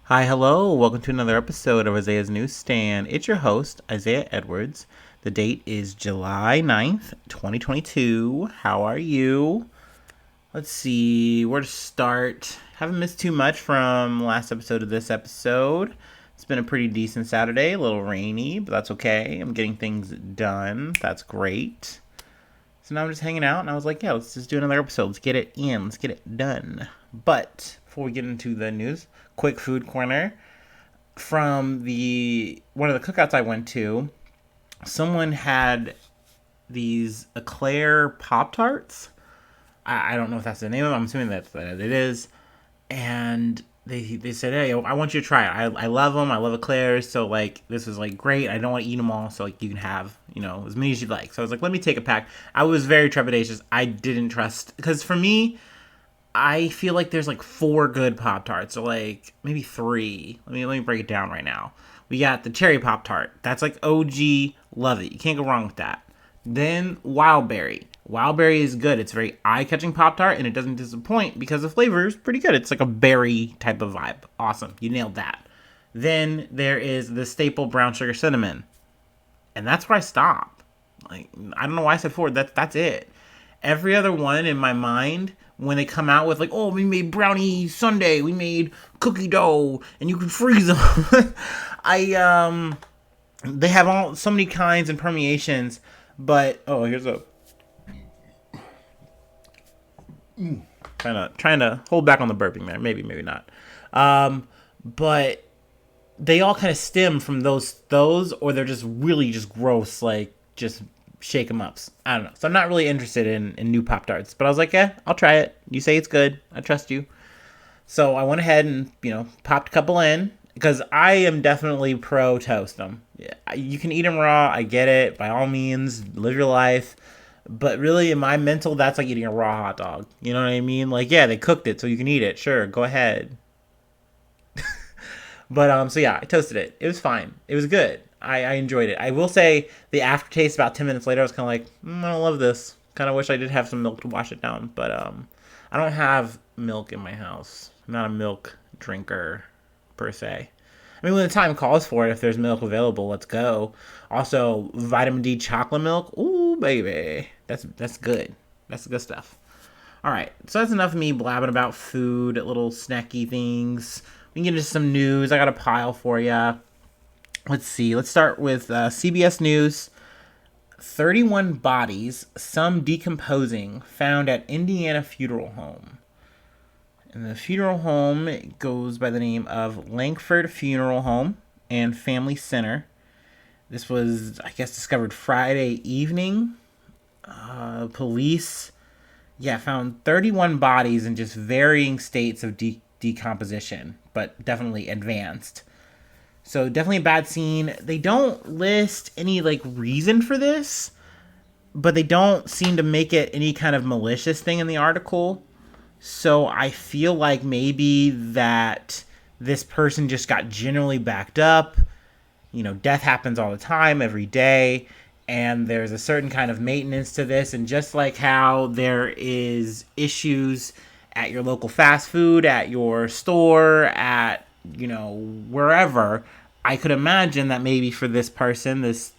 Hi, hello. Welcome to another episode of Isaiah's Newsstand. It's your host, Isaiah Edwards. The date is July 9th, 2022. How are you? Let's see where to start. Haven't missed too much from last episode to this episode. It's been a pretty decent Saturday, a little rainy, but that's okay. I'm getting things done. That's great. So now I'm just hanging out, and I was like, yeah, let's just do another episode. Let's get it in. Let's get it done. But before we get into the news, quick food corner. From the one of the cookouts I went to, someone had these eclair Pop Tarts. I don't know if that's the name of them. I'm assuming that's what it is. And they said, hey, I want you to try it. I love them. I love eclairs. So like this is like great. I don't want to eat them all. So like you can have as many as you'd like. So I was like, let me take a pack. I was very trepidatious. I didn't trust because for me, I feel like there's like four good Pop Tarts, or like maybe three. Let me break it down right now. We got the cherry Pop Tart. That's like OG, love it. You can't go wrong with that. Then Wildberry. Wildberry is good. It's a very eye-catching Pop Tart, and it doesn't disappoint because the flavor is pretty good. It's like a berry type of vibe. Awesome. You nailed that. Then there is the staple brown sugar cinnamon, and that's where I stop. Like I don't know why I said four. That's it. Every other one in my mind, when they come out with like, oh, we made brownie sundae, we made cookie dough, and you can freeze them. They have so many kinds and permeations, but here's a trying to hold back on the burping there, maybe not, but they all kind of stem from those, or they're just really just gross, like just shake 'em ups. I don't know. So I'm not really interested in new Pop Tarts, but I was like, yeah, I'll try it. You say it's good. I trust you. So I went ahead and popped a couple in because I am definitely pro toast them. Yeah, you can eat them raw. I get it. By all means, live your life. But really, in my mental, that's like eating a raw hot dog. You know what I mean? Like, yeah, they cooked it so you can eat it. Sure, go ahead. But so yeah, I toasted it. It was fine. It was good. I enjoyed it. I will say the aftertaste about 10 minutes later, I was kind of like, I don't love this. Kind of wish I did have some milk to wash it down. But I don't have milk in my house. I'm not a milk drinker per se. I mean, when the time calls for it, if there's milk available, let's go. Also, vitamin D chocolate milk. Ooh, baby. That's good. That's the good stuff. All right, so that's enough of me blabbing about food, little snacky things. We can get into some news. I got a pile for you. Let's see. Let's start with CBS News. 31 bodies, some decomposing, found at Indiana funeral home. And the funeral home goes by the name of Lankford Funeral Home and Family Center. This was, I guess, discovered Friday evening. Police, found 31 bodies in just varying states of decomposition, but definitely advanced. So definitely a bad scene. They don't list any like reason for this, but they don't seem to make it any kind of malicious thing in the article. So I feel like maybe that this person just got generally backed up. Death happens all the time, every day, and there's a certain kind of maintenance to this. And just like how there is issues at your local fast food, at your store, at wherever, I could imagine that maybe for this person, this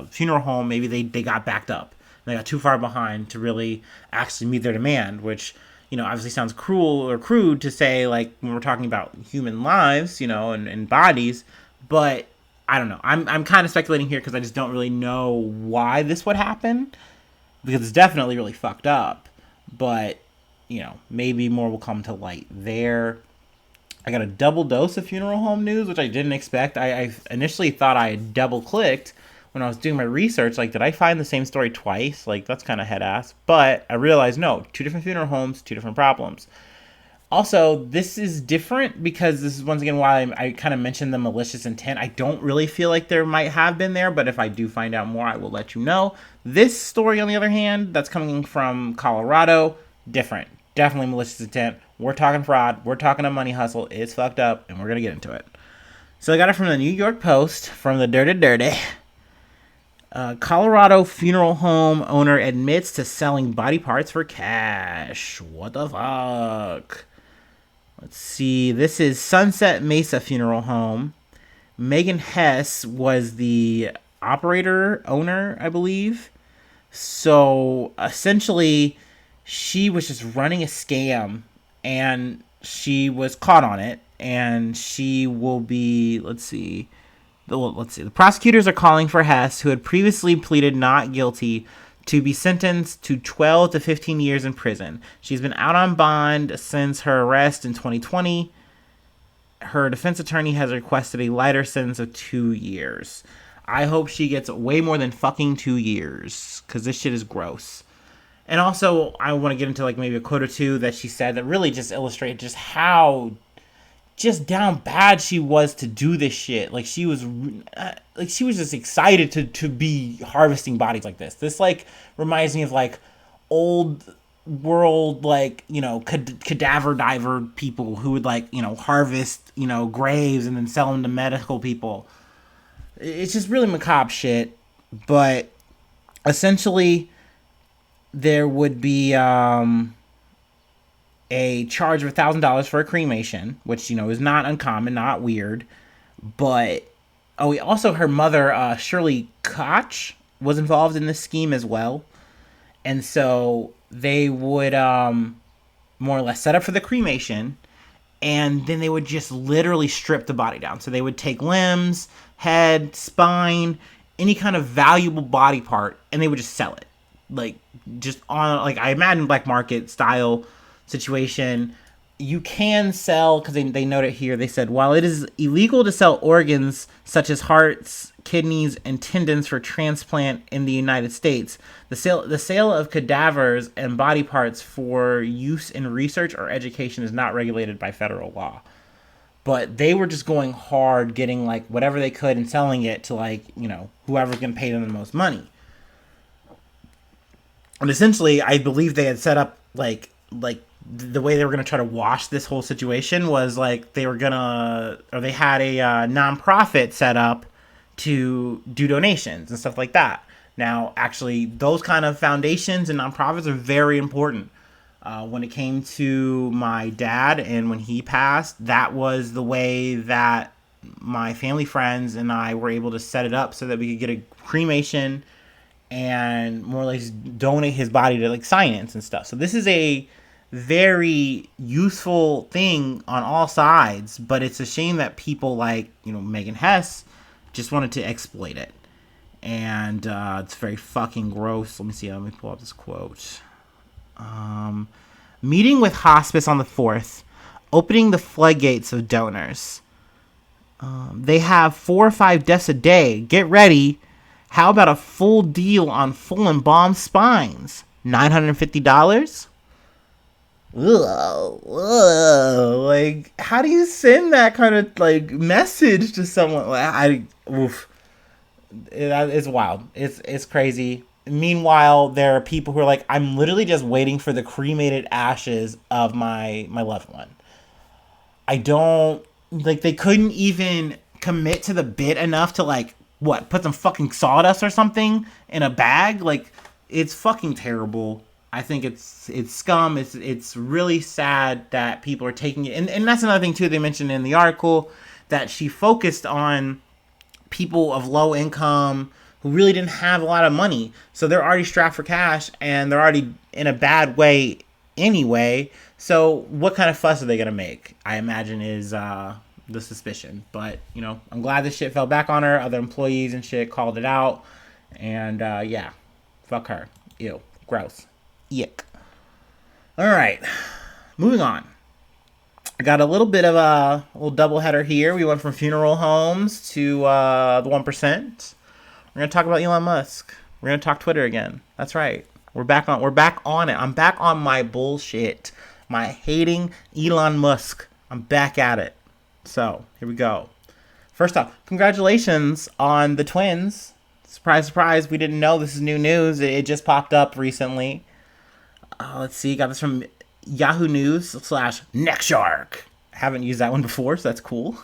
funeral home, maybe they got backed up. They got too far behind to really actually meet their demand, which obviously sounds cruel or crude to say, like when we're talking about human lives, and bodies. But I don't know. I'm kind of speculating here because I just don't really know why this would happen, because it's definitely really fucked up. But maybe more will come to light there. I got a double dose of funeral home news, which I didn't expect. I initially thought I had double clicked when I was doing my research. Like, did I find the same story twice? Like, that's kind of head ass. But I realized, no, 2 different funeral homes, 2 different problems. Also, this is different because this is once again why I kind of mentioned the malicious intent. I don't really feel like there might have been there, but if I do find out more, I will let you know. This story, on the other hand, that's coming from Colorado, different. Definitely malicious intent. We're talking fraud. We're talking a money hustle. It's fucked up, and we're going to get into it. So I got it from the New York Post, from the Dirty. Colorado funeral home owner admits to selling body parts for cash. What the fuck? Let's see. This is Sunset Mesa Funeral Home. Megan Hess was the operator, owner, I believe. So essentially, she was just running a scam and she was caught on it. And she will be, let's see. The prosecutors are calling for Hess, who had previously pleaded not guilty, to be sentenced to 12 to 15 years in prison. She's been out on bond since her arrest in 2020. Her defense attorney has requested a lighter sentence of 2 years. I hope she gets way more than fucking 2 years, because this shit is gross. And also, I want to get into like maybe a quote or two that she said that really just illustrate just how just down bad she was to do this shit. Like she was just excited to be harvesting bodies like this. This like reminds me of like old world, like, you know, cadaver diver people who would like, you know, harvest, you know, graves and then sell them to medical people. It's just really macabre shit. But essentially there would be a charge of $1,000 for a cremation, which, you know, is not uncommon, not weird. But also her mother, Shirley Koch, was involved in this scheme as well. And so they would more or less set up for the cremation, and then they would just literally strip the body down. So they would take limbs, head, spine, any kind of valuable body part, and they would just sell it. Like, just on, like, I imagine black market style situation. You can sell, because they note it here, they said, while it is illegal to sell organs such as hearts, kidneys, and tendons for transplant in the United States, the sale of cadavers and body parts for use in research or education is not regulated by federal law. But they were just going hard, getting like whatever they could and selling it to, like, you know, whoever's going to pay them the most money. And essentially, I believe they had set up like the way they were going to try to wash this whole situation was like they had a nonprofit set up to do donations and stuff like that. Now, actually, those kind of foundations and nonprofits are very important. When it came to my dad and when he passed, that was the way that my family friends and I were able to set it up so that we could get a cremation and more or less donate his body to like science and stuff. So this is a very useful thing on all sides, but it's a shame that people like, you know, Megan Hess just wanted to exploit it. And it's very fucking gross. Let me pull up this quote. Meeting with Hospice on the 4th, opening the floodgates of donors. They have 4 or 5 deaths a day. Get ready. How about a full deal on full embalmed spines? $950? Ugh, like, how do you send that kind of like message to someone? It's wild. It's crazy. Meanwhile, there are people who are like, I'm literally just waiting for the cremated ashes of my loved one. I don't like. They couldn't even commit to the bit enough to like put some fucking sawdust or something in a bag. Like, it's fucking terrible. I think it's scum. It's really sad that people are taking it. And that's another thing, too, they mentioned in the article, that she focused on people of low income who really didn't have a lot of money. So they're already strapped for cash, and they're already in a bad way anyway. So what kind of fuss are they going to make, I imagine, is the suspicion. But, you know, I'm glad this shit fell back on her. Other employees and shit called it out. And, yeah, fuck her. Ew. Gross. Yuck. All right, moving on. I got a little bit of a little doubleheader here. We went from funeral homes to the 1%. We're gonna talk about Elon Musk. We're gonna talk Twitter again. That's right. We're back on it. I'm back on my bullshit. My hating Elon Musk. I'm back at it. So here we go. First off, congratulations on the twins. Surprise, surprise. We didn't know. This is new news. It just popped up recently. Let's see. Got this from Yahoo News /Nextshark. Haven't used that one before, so that's cool.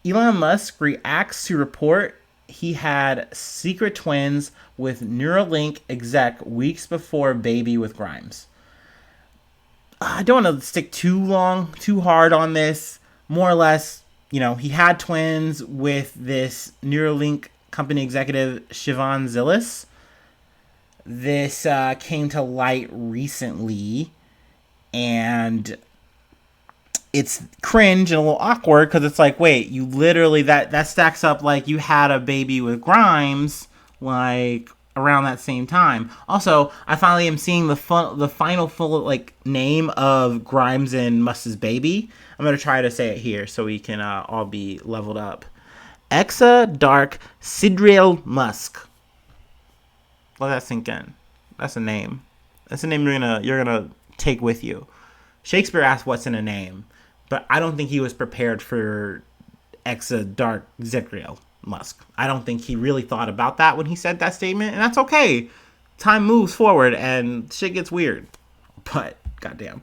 Elon Musk reacts to report he had secret twins with Neuralink exec weeks before baby with Grimes. I don't want to stick too hard on this. More or less, he had twins with this Neuralink company executive, Siobhan Zillis. This came to light recently, and it's cringe and a little awkward because it's like, wait, you literally, that stacks up like you had a baby with Grimes, like around that same time. Also, I finally am seeing the final full like name of Grimes and Musk's baby. I'm gonna try to say it here so we can all be leveled up. Exa Dark Sidriel Musk. Let that sink in. That's a name. That's a name you're gonna take with you. Shakespeare asked what's in a name, but I don't think he was prepared for Exa Dark Zidriel Musk. I don't think he really thought about that when he said that statement, and that's okay. Time moves forward and shit gets weird. But goddamn.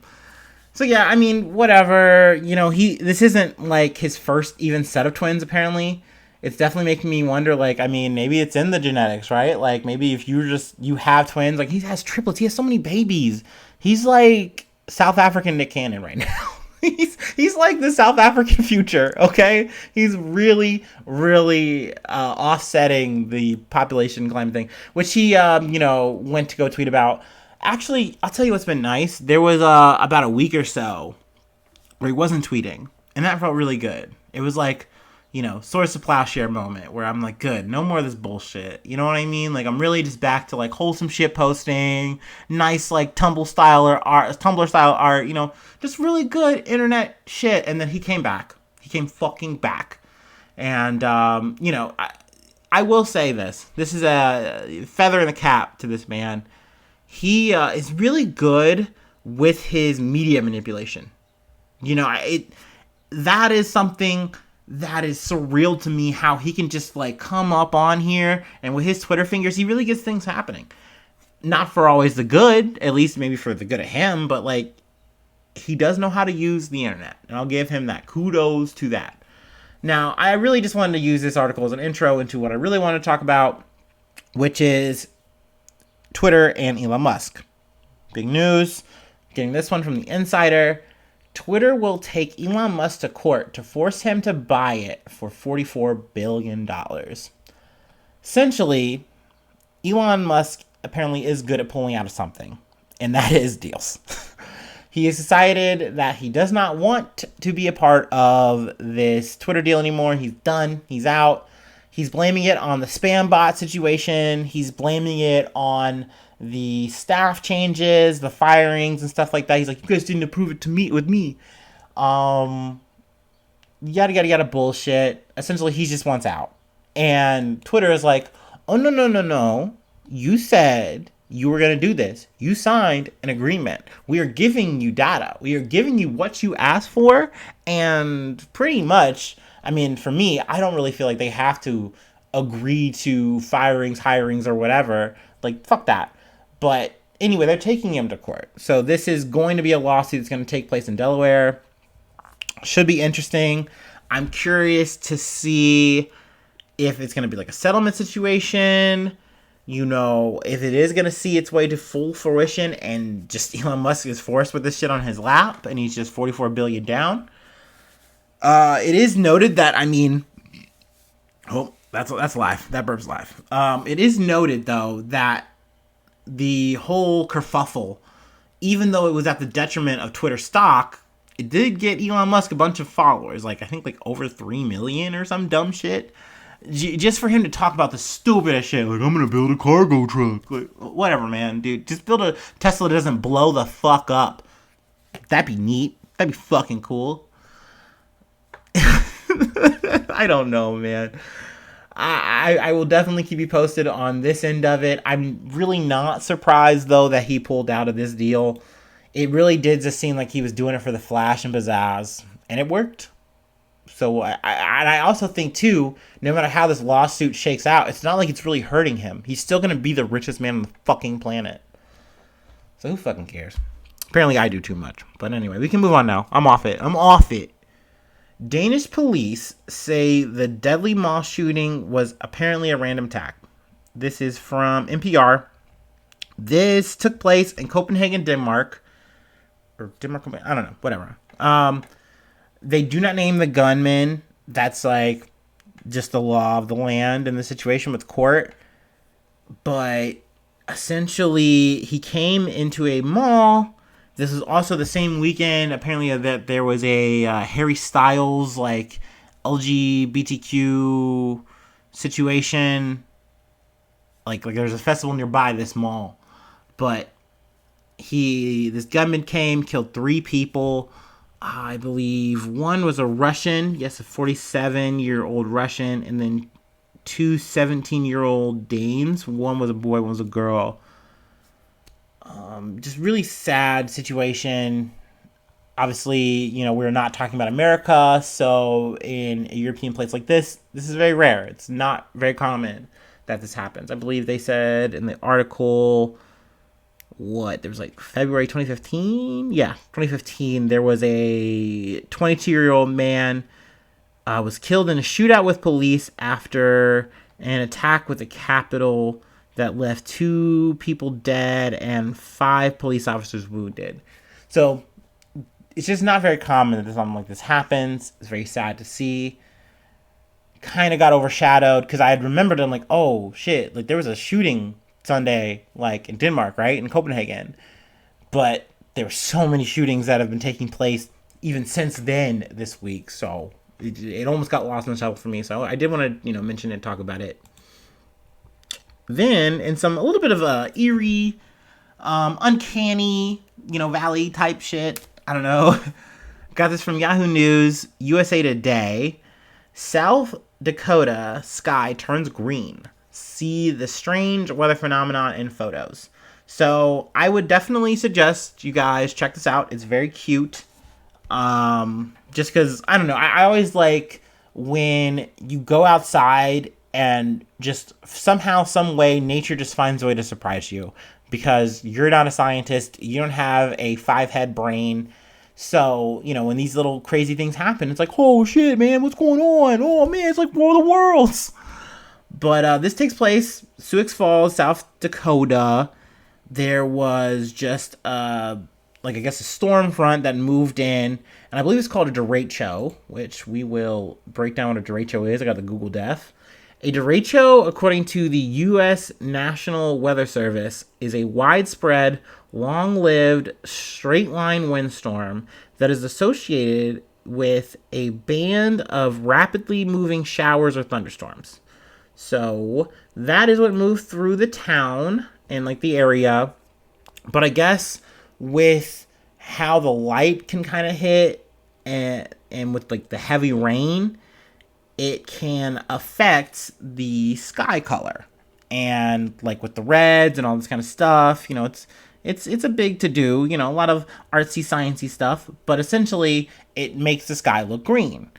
So yeah, I mean, whatever. This isn't like his first even set of twins. Apparently, it's definitely making me wonder. Like, I mean, maybe it's in the genetics, right? Like, maybe if you have twins, like he has triplets. He has so many babies. He's like South African Nick Cannon right now. He's like the South African future, okay? He's really, really offsetting the population climate thing, which he, went to go tweet about. Actually, I'll tell you what's been nice. There was about a week or so where he wasn't tweeting, and that felt really good. It was like, source of plowshare moment where I'm like, good, no more of this bullshit. You know what I mean? Like, I'm really just back to like wholesome shit posting, nice like Tumblr style art, just really good internet shit. And then he came back. He came fucking back. And I will say this. This is a feather in the cap to this man. He is really good with his media manipulation. That is something that is surreal to me, how he can just like come up on here and with his Twitter fingers, he really gets things happening. Not for always the good, at least maybe for the good of him, but like he does know how to use the internet, and I'll give him that. Kudos to that. Now, I really just wanted to use this article as an intro into what I really want to talk about, which is Twitter and Elon Musk. Big news. Getting this one from the Insider. Twitter will take Elon Musk to court to force him to buy it for $44 billion. Essentially, Elon Musk apparently is good at pulling out of something, and that is deals. He has decided that he does not want to be a part of this Twitter deal anymore. He's done. He's out. He's blaming it on the spam bot situation. He's blaming it on the staff changes, the firings and stuff like that. He's like, you guys didn't approve it with me. Yada bullshit. Essentially, he just wants out. And Twitter is like, oh, no. You said you were going to do this. You signed an agreement. We are giving you data. We are giving you what you asked for. And pretty much, I mean, for me, I don't really feel like they have to agree to firings, hirings, or whatever. Like, fuck that. But anyway, they're taking him to court. So this is going to be a lawsuit that's going to take place in Delaware. Should be interesting. I'm curious to see if it's going to be like a settlement situation. If it is going to see its way to full fruition and just Elon Musk is forced with this shit on his lap and he's just 44 billion down. It is noted that, that's live. That burp's live. It is noted, though, that the whole kerfuffle, even though it was at the detriment of Twitter stock, it did get Elon Musk a bunch of followers. Like, I think like over 3 million or some dumb shit. Just for him to talk about the stupidest shit. Like, I'm going to build a cargo truck. Like, whatever, man, dude. Just build a Tesla that doesn't blow the fuck up. That'd be neat. That'd be fucking cool. I don't know, man. I will definitely keep you posted on this end of it. I'm really not surprised, though, that he pulled out of this deal. It really did just seem like he was doing it for the flash and pizzazz, and it worked. So I also think, too, no matter how this lawsuit shakes out, it's not like it's really hurting him. He's still going to be the richest man on the fucking planet. So who fucking cares? Apparently I do too much. But anyway, we can move on now. I'm off it. Danish police say the deadly mall shooting was apparently a random attack. This is from NPR. This took place in Copenhagen, Denmark, or Denmark, I don't know, whatever. They do not name the gunman. That's like just the law of the land in the situation with court. But essentially, he came into a mall. This is also the same weekend, apparently, that there was a Harry Styles, like, LGBTQ situation. Like there's a festival nearby this mall. But this gunman came, killed 3 people. I believe one was a Russian, yes, a 47-year-old Russian, and then 2 17-year-old Danes. One was a boy, one was a girl. Just really sad situation. Obviously, you know, we're not talking about America, so in a European place like this is very rare. It's not very common that this happens. I believe they said in the article, there was like February 2015? Yeah, 2015, there was a 22-year-old man was killed in a shootout with police after an attack with the Capitol that left 2 people dead and 5 police officers wounded. So it's just not very common that something like this happens. It's very sad to see. Kind of got overshadowed because I had remembered, I'm like, oh shit, like there was a shooting Sunday, like in Denmark, right? In Copenhagen. But there were so many shootings that have been taking place even since then this week. So it almost got lost in the shuffle for me. So I did want to, mention it, talk about it. Then, in a little bit of a eerie, uncanny, valley type shit. I don't know. Got this from Yahoo News, USA Today. South Dakota sky turns green. See the strange weather phenomenon in photos. So I would definitely suggest you guys check this out. It's very cute. Just because, I don't know, I always like when you go outside and just somehow, some way, nature just finds a way to surprise you. Because you're not a scientist, you don't have a 5-head brain. So, when these little crazy things happen, it's like, oh shit, man, what's going on? Oh man, it's like War of the Worlds. But this takes place, Sioux Falls, South Dakota. There was just, I guess a storm front that moved in. And I believe it's called a derecho, which we will break down what a derecho is. I got the Google Def. A derecho, according to the U.S. National Weather Service, is a widespread, long-lived, straight-line windstorm that is associated with a band of rapidly moving showers or thunderstorms. So that is what moved through the town and the area. But I guess with how the light can kind of hit and with the heavy rain, it can affect the sky color. And with the reds and all this kind of stuff, it's a big to do, a lot of artsy sciencey stuff, but essentially it makes the sky look green.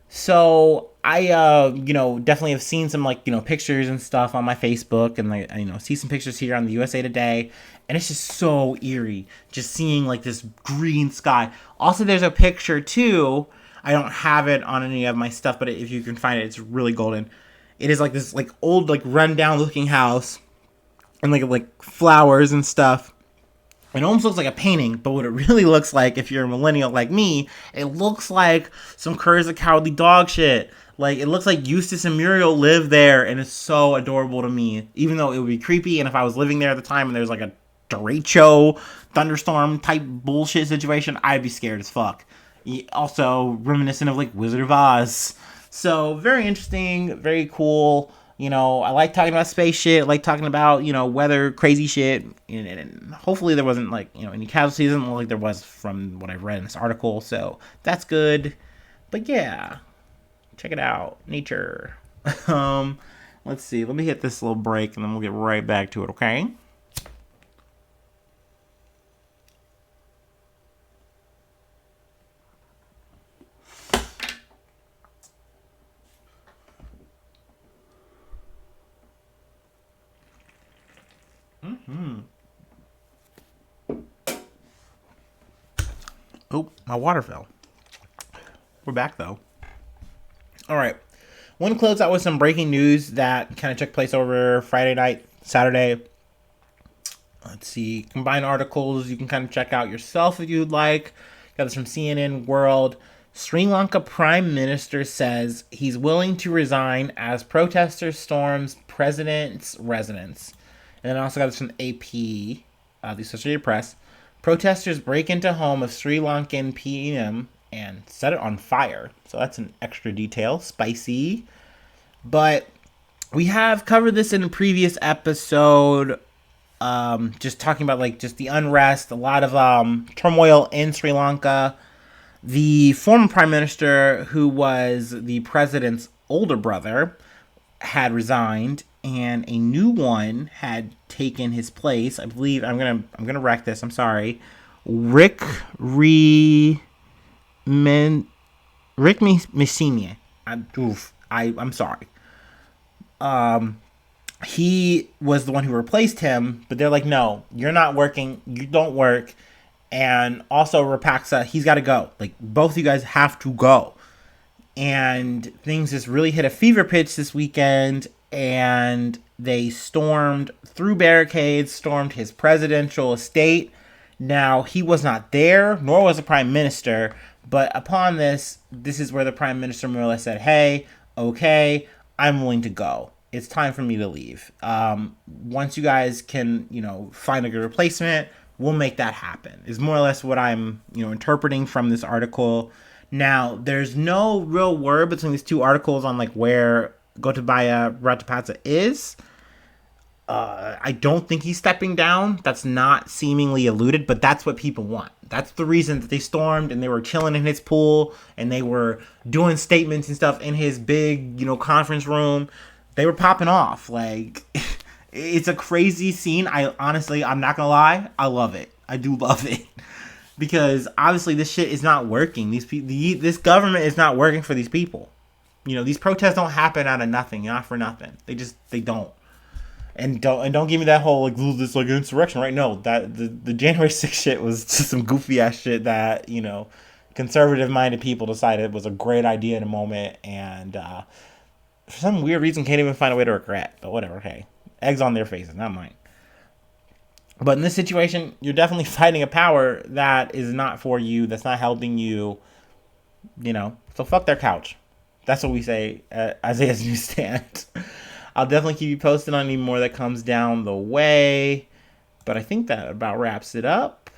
So I definitely have seen some pictures and stuff on my Facebook, and I see some pictures here on the USA Today, and it's just so eerie just seeing this green sky. Also, there's a picture too. I don't have it on any of my stuff, but if you can find it, it's really golden. It is this old rundown looking house, and flowers and stuff. It almost looks like a painting, but what it really looks like, if you're a millennial like me, it looks like some Courage the Cowardly Dog shit. It looks like Eustace and Muriel live there, and it's so adorable to me. Even though it would be creepy, and if I was living there at the time and there's a derecho thunderstorm type bullshit situation, I'd be scared as fuck. Also reminiscent of Wizard of Oz. So very interesting, very cool. I like talking about space shit. I like talking about, weather, crazy shit. And hopefully there wasn't any casualties, like there was from what I've read in this article. So that's good. But yeah, check it out. Nature. Let's see. Let me hit this little break and then we'll get right back to it, okay? Oh, my water fell. We're back, though. All right. Want to close out with some breaking news that kind of took place over Friday night, Saturday. Let's see, combined articles you can kind of check out yourself if you'd like. Got this from CNN World. Sri Lanka Prime Minister says he's willing to resign as protesters storms president's residence. And then I also got this from AP, the Associated Press. Protesters break into home of Sri Lankan PM and set it on fire. So that's an extra detail. Spicy. But we have covered this in a previous episode. Just talking about like just the unrest, a lot of turmoil in Sri Lanka. The former prime minister, who was the president's older brother, had resigned, and a new one had taken his place. I believe I'm gonna wreck this. I'm sorry, Rick Messina. I'm sorry. He was the one who replaced him, but they're like, no, you're not working. You don't work. And also Rapaksa, he's got to go. Like, both of you guys have to go. And things just really hit a fever pitch this weekend. And they stormed through barricades, stormed his presidential estate. Now, he was not there, nor was the prime minister. But upon this is where the prime minister more or less said, hey, okay, I'm willing to go. It's time for me to leave. Once you guys can, find a good replacement, we'll make that happen. Is more or less what I'm, interpreting from this article. Now, there's no real word between these two articles on like where Gotabaya Rajapaksa is. I don't think he's stepping down. That's not seemingly alluded, but that's what people want. That's the reason that they stormed and they were chilling in his pool and they were doing statements and stuff in his big, conference room. They were popping off. Like, it's a crazy scene. I'm not gonna lie, I love it. I do love it. Because obviously this shit is not working. This government is not working for these people. These protests don't happen out of nothing, not for nothing. They don't. And don't give me that whole like this like insurrection, right? No, that the January 6th shit was just some goofy ass shit that, conservative minded people decided was a great idea in a moment, and for some weird reason can't even find a way to regret. But whatever, hey. Eggs on their faces, not mine. But in this situation, you're definitely fighting a power that is not for you, that's not helping you, So fuck their couch. That's what we say at Isaiah's Newsstand. I'll definitely keep you posted on any more that comes down the way. But I think that about wraps it up.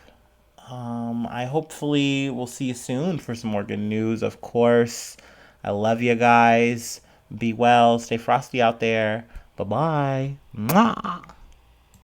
I hopefully will see you soon for some more good news, of course. I love you guys. Be well. Stay frosty out there. Bye-bye. Mwah.